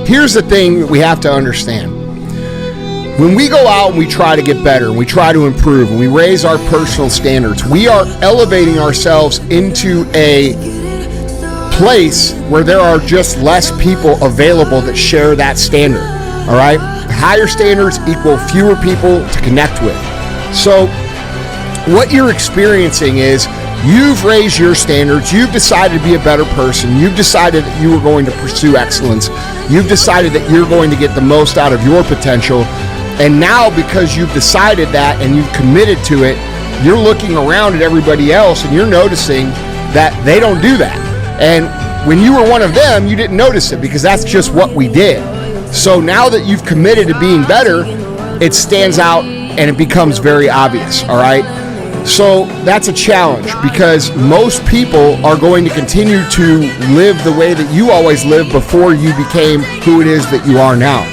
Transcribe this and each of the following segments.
here's the thing that we have to understand. When we go out and we try to get better, and we try to improve, and we raise our personal standards, we are elevating ourselves into a place where there are just less people available that share that standard. All right? Higher standards equal fewer people to connect with. So what you're experiencing is you've raised your standards, you've decided to be a better person, you've decided that you are going to pursue excellence, you've decided that you're going to get the most out of your potential, and now because you've decided that and you've committed to it, you're looking around at everybody else and you're noticing that they don't do that. And when you were one of them, you didn't notice it because that's just what we did. So now that you've committed to being better, it stands out and it becomes very obvious, all right? So that's a challenge because most people are going to continue to live the way that you always lived before you became who it is that you are now.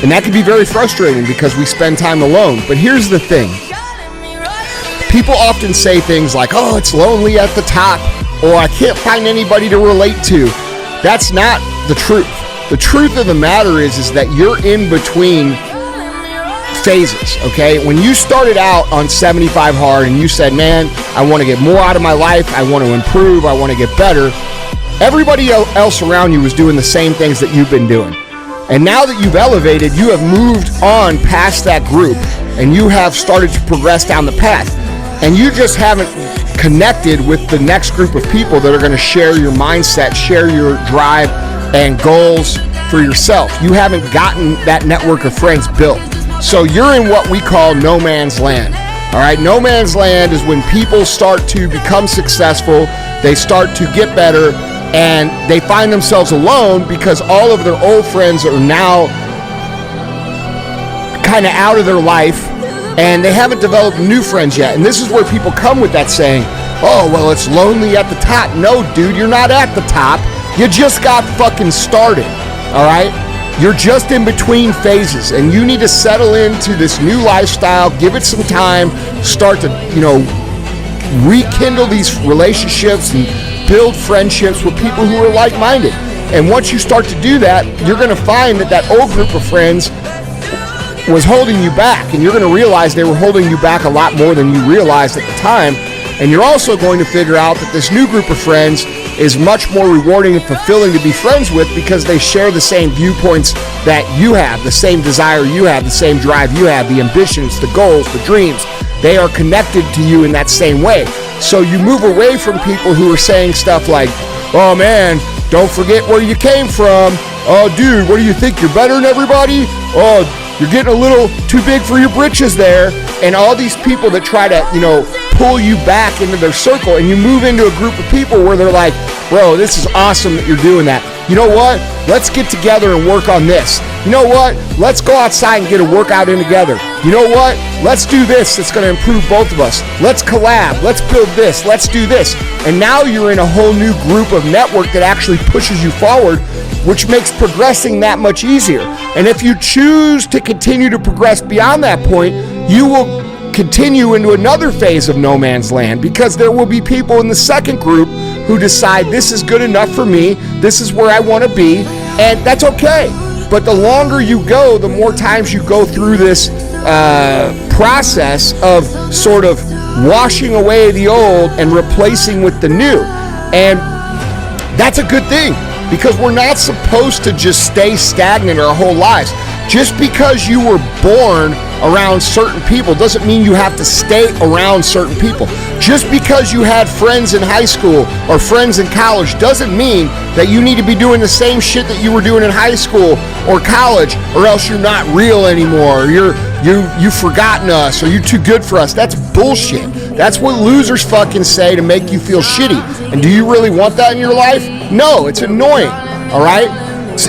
And that can be very frustrating because we spend time alone. But here's the thing. People often say things like, oh, it's lonely at the top, or I can't find anybody to relate to. That's not the truth. The truth of the matter is that you're in between phases, okay? When you started out on 75 hard and you said, man, I want to get more out of my life, I want to improve, I want to get better, everybody else around you was doing the same things that you've been doing. And now that you've elevated, you have moved on past that group and you have started to progress down the path. And you just haven't connected with the next group of people that are going to share your mindset, share your drive and goals for yourself. You haven't gotten that network of friends built. So you're in what we call no man's land. All right, no man's land is when people start to become successful, they start to get better, and they find themselves alone because all of their old friends are now kind of out of their life and they haven't developed new friends yet. And this is where people come with that saying, oh, well, it's lonely at the top. No, dude, you're not at the top. You just got fucking started, all right? You're just in between phases and you need to settle into this new lifestyle, give it some time, start to, rekindle these relationships and build friendships with people who are like-minded. And once you start to do that, you're going to find that that old group of friends was holding you back, and you're going to realize they were holding you back a lot more than you realized at the time. And you're also going to figure out that this new group of friends is much more rewarding and fulfilling to be friends with because they share the same viewpoints that you have, the same desire you have, the same drive you have, the ambitions, the goals, the dreams. They are connected to you in that same way. So you move away from people who are saying stuff like, oh man, don't forget where you came from. Oh dude, what do you think? You're better than everybody? Oh, you're getting a little too big for your britches there. And all these people that try to, pull you back into their circle, and you move into a group of people where they're like, bro, this is awesome that you're doing that. You know what? Let's get together and work on this. You know what? Let's go outside and get a workout in together. You know what? Let's do this. It's going to improve both of us. Let's collab. Let's build this. Let's do this. And now you're in a whole new group of network that actually pushes you forward, which makes progressing that much easier. And if you choose to continue to progress beyond that point, you will continue into another phase of no man's land because there will be people in the second group who decide this is good enough for me, this is where I want to be, and that's okay. But the longer you go, the more times you go through this process of sort of washing away the old and replacing with the new. And that's a good thing because we're not supposed to just stay stagnant our whole lives. Just because you were born around certain people doesn't mean you have to stay around certain people. Just because you had friends in high school or friends in college doesn't mean that you need to be doing the same shit that you were doing in high school or college, or else you're not real anymore, or you've forgotten us, or you're too good for us. That's bullshit. That's what losers fucking say to make you feel shitty. And do you really want that in your life? No, it's annoying, all right?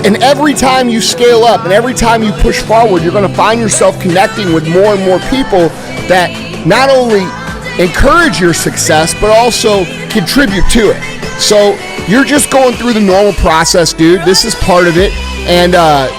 And every time you scale up and every time you push forward, you're going to find yourself connecting with more and more people that not only encourage your success, but also contribute to it. So you're just going through the normal process, dude. This is part of it. And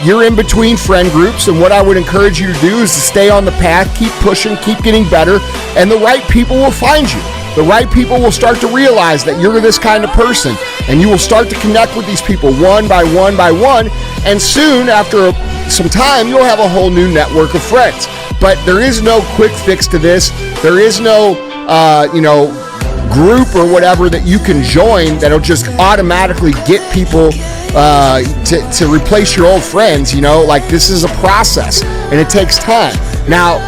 you're in between friend groups. And what I would encourage you to do is to stay on the path, keep pushing, keep getting better, and the right people will find you. The right people will start to realize that you're this kind of person, and you will start to connect with these people one by one by one, And soon, after some time, you'll have a whole new network of friends. But there is no quick fix to this. There is no, group or whatever that you can join that'll just automatically get people to replace your old friends. Like, this is a process, and it takes time. Now,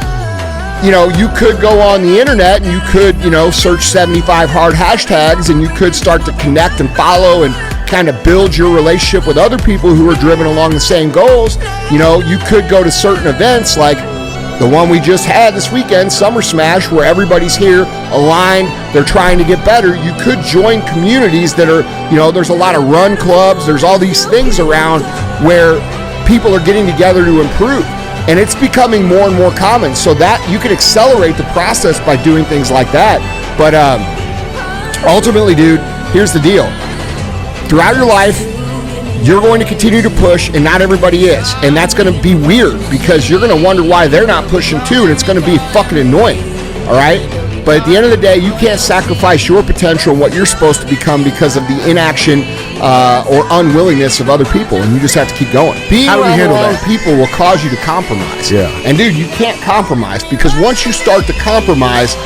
you could go on the internet and you could, search 75 hard hashtags, and you could start to connect and follow and kind of build your relationship with other people who are driven along the same goals. You could go to certain events like the one we just had this weekend, Summer Smash, where everybody's here aligned, they're trying to get better. You could join communities that are, there's a lot of run clubs, there's all these things around where people are getting together to improve. And it's becoming more and more common, so that you can accelerate the process by doing things like that. But ultimately, dude, here's the deal. Throughout your life, you're going to continue to push, and not everybody is. And that's going to be weird, because you're going to wonder why they're not pushing too, and it's going to be fucking annoying, all right? But at the end of the day, you can't sacrifice your potential and what you're supposed to become because of the inaction or unwillingness of other people, and you just have to keep going. Being around the wrong people will cause you to compromise. Yeah. And dude, you can't compromise, because once you start to compromise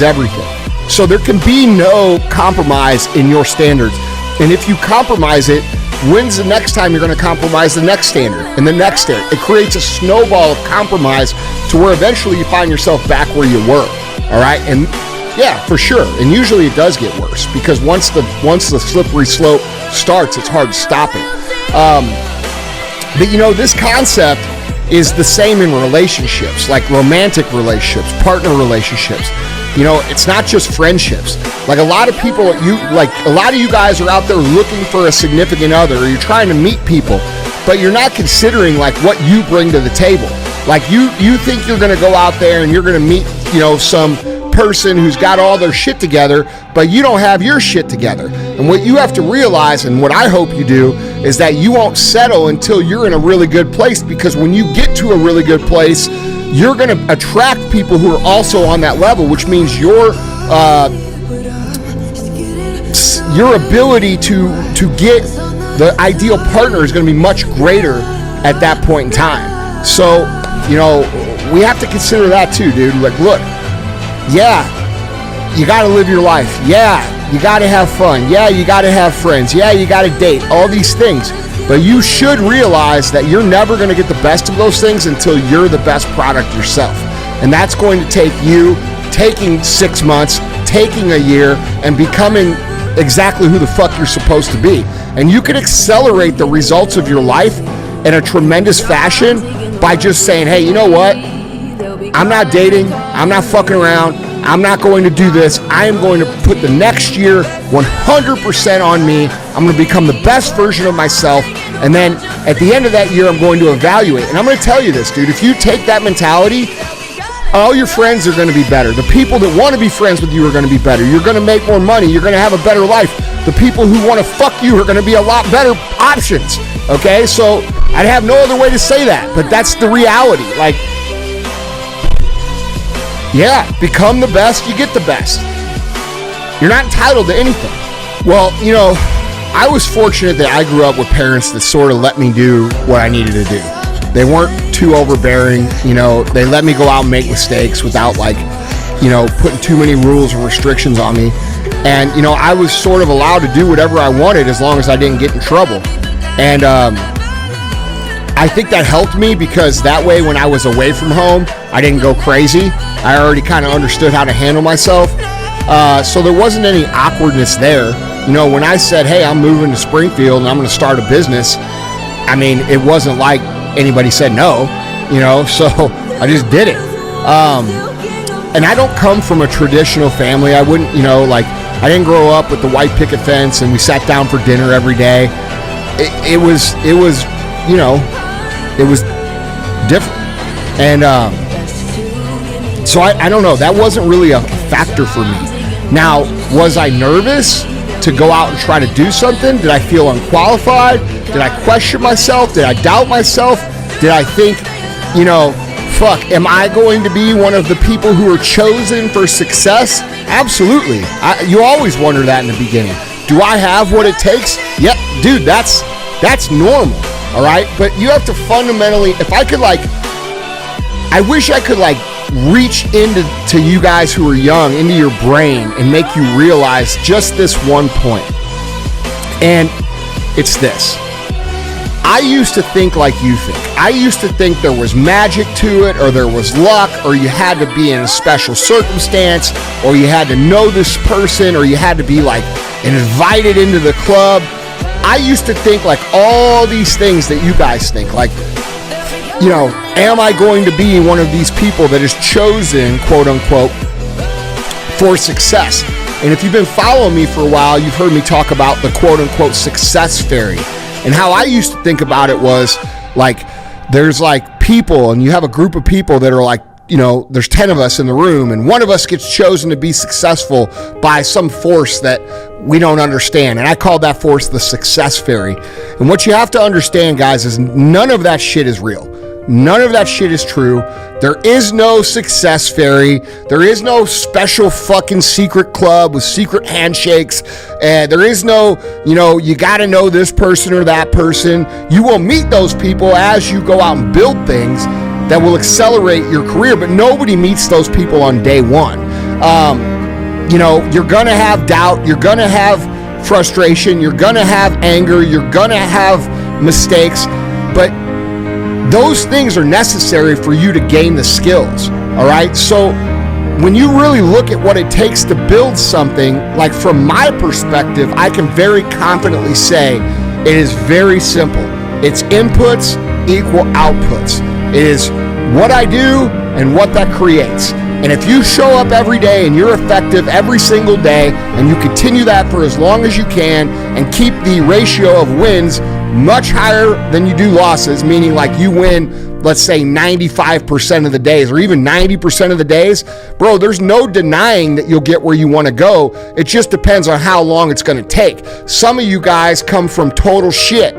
everything. So there can be no compromise in your standards. And if you compromise it, when's the next time you're going to compromise the next standard and the next standard? It creates a snowball of compromise to where eventually you find yourself back where you were. All right. And yeah, for sure. And usually it does get worse, because once the slippery slope starts, it's hard to stop it. But this concept is the same in relationships, like romantic relationships, partner relationships. It's not just friendships. Like, a lot of people, a lot of you guys are out there looking for a significant other, or you're trying to meet people, but you're not considering like what you bring to the table. Like, you think you're going to go out there and you're going to meet, some person who's got all their shit together, but you don't have your shit together. And what you have to realize, and what I hope you do, is that you won't settle until you're in a really good place, because when you get to a really good place, you're going to attract people who are also on that level, which means your ability to get the ideal partner is going to be much greater at that point in time. So, we have to consider that too, dude. Like, look, yeah, you got to live your life. Yeah, you got to have fun. Yeah, you got to have friends. Yeah, you got to date, all these things. But you should realize that you're never going to get the best of those things until you're the best product yourself. And that's going to take you taking 6 months, taking a year, and becoming exactly who the fuck you're supposed to be. And you can accelerate the results of your life in a tremendous fashion by just saying, hey, you know what? I'm not dating. I'm not fucking around. I'm not going to do this. I am going to put the next year 100% on me. I'm going to become the best version of myself. And then at the end of that year, I'm going to evaluate. And I'm going to tell you this, dude. If you take that mentality, all your friends are going to be better. The people that want to be friends with you are going to be better. You're going to make more money. You're going to have a better life. The people who want to fuck you are going to be a lot better options. Okay? So I'd have no other way to say that. But that's the reality. Like, yeah, become the best, you get the best. You're not entitled to anything. Well, I was fortunate that I grew up with parents that sort of let me do what I needed to do. They weren't too overbearing, they let me go out and make mistakes without putting too many rules or restrictions on me. And, I was sort of allowed to do whatever I wanted as long as I didn't get in trouble. And I think that helped me, because that way when I was away from home, I didn't go crazy. I already kind of understood how to handle myself. So there wasn't any awkwardness there. When I said, hey, I'm moving to Springfield and I'm going to start a business, I mean, it wasn't like anybody said no, so I just did it. And I don't come from a traditional family. I wouldn't, I didn't grow up with the white picket fence and we sat down for dinner every day. It was different. And so I don't know. That wasn't really a factor for me. Now, was I nervous to go out and try to do something? Did I feel unqualified? Did I question myself? Did I doubt myself? Did I think, fuck, am I going to be one of the people who are chosen for success? Absolutely. You always wonder that in the beginning. Do I have what it takes? Yep, dude, that's That's normal, all right? But you have to fundamentally, if I could I wish I could reach into you guys who are young, into your brain, and make you realize just this one point. And it's this. I used to think like you think. I used to think there was magic to it, or there was luck, or you had to be in a special circumstance, or you had to know this person, or you had to be invited into the club. I used to think all these things that you guys think. Am I going to be one of these people that is chosen, quote unquote, for success? And if you've been following me for a while, you've heard me talk about the quote unquote success fairy. And how I used to think about it was there's people, and you have a group of people that are there's 10 of us in the room, and one of us gets chosen to be successful by some force that we don't understand. And I call that force the success fairy. And what you have to understand, guys, is none of that shit is real. None of that shit is true. There is no success fairy. There is no special fucking secret club with secret handshakes. There is no, you got to know this person or that person. You will meet those people as you go out and build things that will accelerate your career, but nobody meets those people on day one. You're going to have doubt. You're going to have frustration. You're going to have anger. You're going to have mistakes, but those things are necessary for you to gain the skills, all right? So when you really look at what it takes to build something, from my perspective, I can very confidently say it is very simple. It's inputs equal outputs. It is what I do and what that creates. And if you show up every day and you're effective every single day, and you continue that for as long as you can and keep the ratio of wins much higher than you do losses, meaning you win, let's say 95% of the days, or even 90% of the days, bro, there's no denying that you'll get where you want to go. It just depends on how long it's going to take. Some of you guys come from total shit,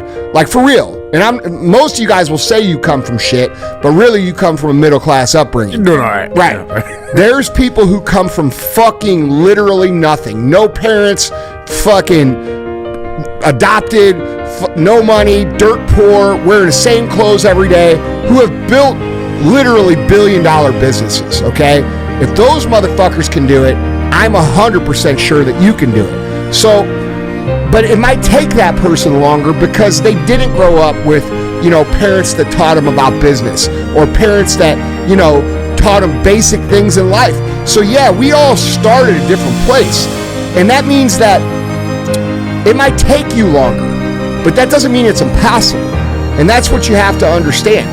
for real. And most of you guys will say you come from shit, but really you come from a middle-class upbringing. You're doing all right. Right. Yeah. There's people who come from fucking literally nothing. No parents, fucking adopted, no money, dirt poor, wearing the same clothes every day, who have built literally billion-dollar businesses, okay? If those motherfuckers can do it, I'm 100% sure that you can do it. So, but it might take that person longer because they didn't grow up with, parents that taught them about business, or parents that, taught them basic things in life. So yeah, we all start at a different place. And that means that it might take you longer, but that doesn't mean it's impossible. And that's what you have to understand.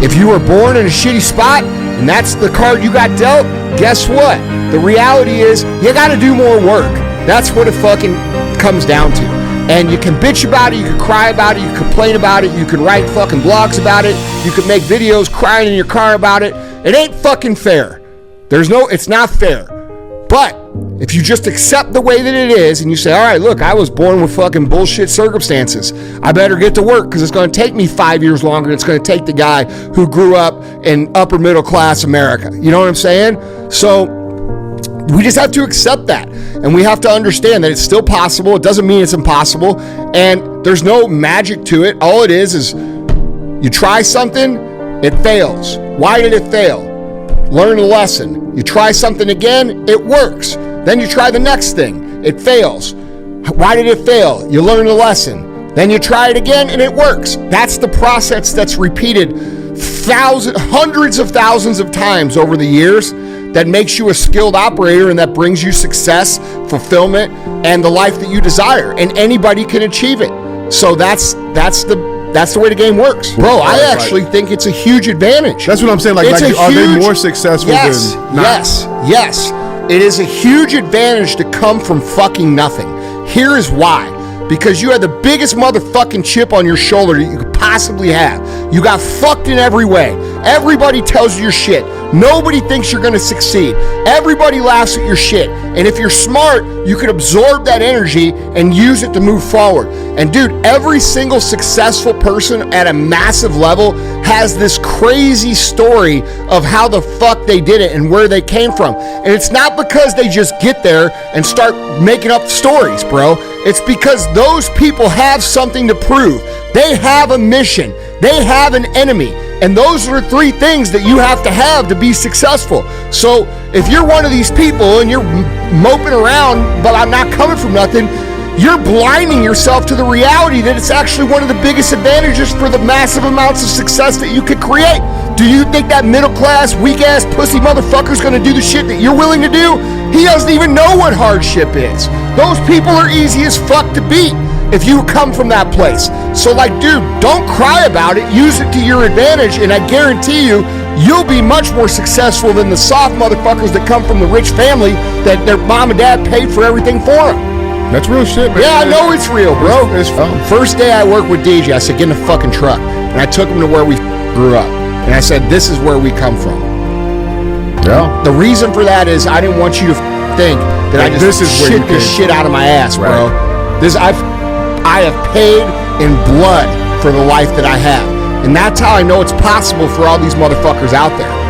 If you were born in a shitty spot and that's the card you got dealt, guess what? The reality is you got to do more work. That's what it fucking comes down to. And you can bitch about it, you can cry about it, you can complain about it, you can write fucking blogs about it, you can make videos crying in your car about it. It ain't fucking fair. It's not fair. But if you just accept the way that it is and you say, all right, look, I was born with fucking bullshit circumstances. I better get to work because it's going to take me 5 years longer than it's going to take the guy who grew up in upper middle class America. You know what I'm saying? So we just have to accept that. And we have to understand that it's still possible. It doesn't mean it's impossible. And there's no magic to it. All it is you try something, it fails. Why did it fail? Learn a lesson. You try something again, it works. Then you try the next thing, it fails. Why did it fail? You learn a lesson. Then you try it again and it works. That's the process that's repeated hundreds of thousands of times over the years that makes you a skilled operator and that brings you success, fulfillment, and the life that you desire. And anybody can achieve it. So that's the way the game works. Bro, I actually think it's a huge advantage. That's what I'm saying. Are they more successful than not? Yes. It is a huge advantage to come from fucking nothing. Here is why. Because you had the biggest motherfucking chip on your shoulder that you could possibly have. You got fucked in every way. Everybody tells you your shit. Nobody thinks you're going to succeed. Everybody laughs at your shit. And if you're smart, you can absorb that energy and use it to move forward. And dude, every single successful person at a massive level has this crazy story of how the fuck they did it and where they came from. And it's not because they just get there and start making up stories, bro. It's because those people have something to prove. They have a mission. They have an enemy. And those are 3 things that you have to be successful. So if you're one of these people and you're moping around, but I'm not coming from nothing, you're blinding yourself to the reality that it's actually one of the biggest advantages for the massive amounts of success that you could create. Do you think that middle class, weak ass, pussy motherfucker's gonna do the shit that you're willing to do? He doesn't even know what hardship is. Those people are easy as fuck to beat if you come from that place. So like, dude, don't cry about it. Use it to your advantage, and I guarantee you, you'll be much more successful than the soft motherfuckers that come from the rich family that their mom and dad paid for everything for them. That's real shit, man. Yeah, I know it's real, bro. It's First day I worked with DJ, I said, get in the fucking truck. And I took him to where we grew up. And I said, this is where we come from. Yeah. The reason for that is I didn't want you to think that I just shit this shit out of my ass, bro. I have paid in blood for the life that I have. And that's how I know it's possible for all these motherfuckers out there.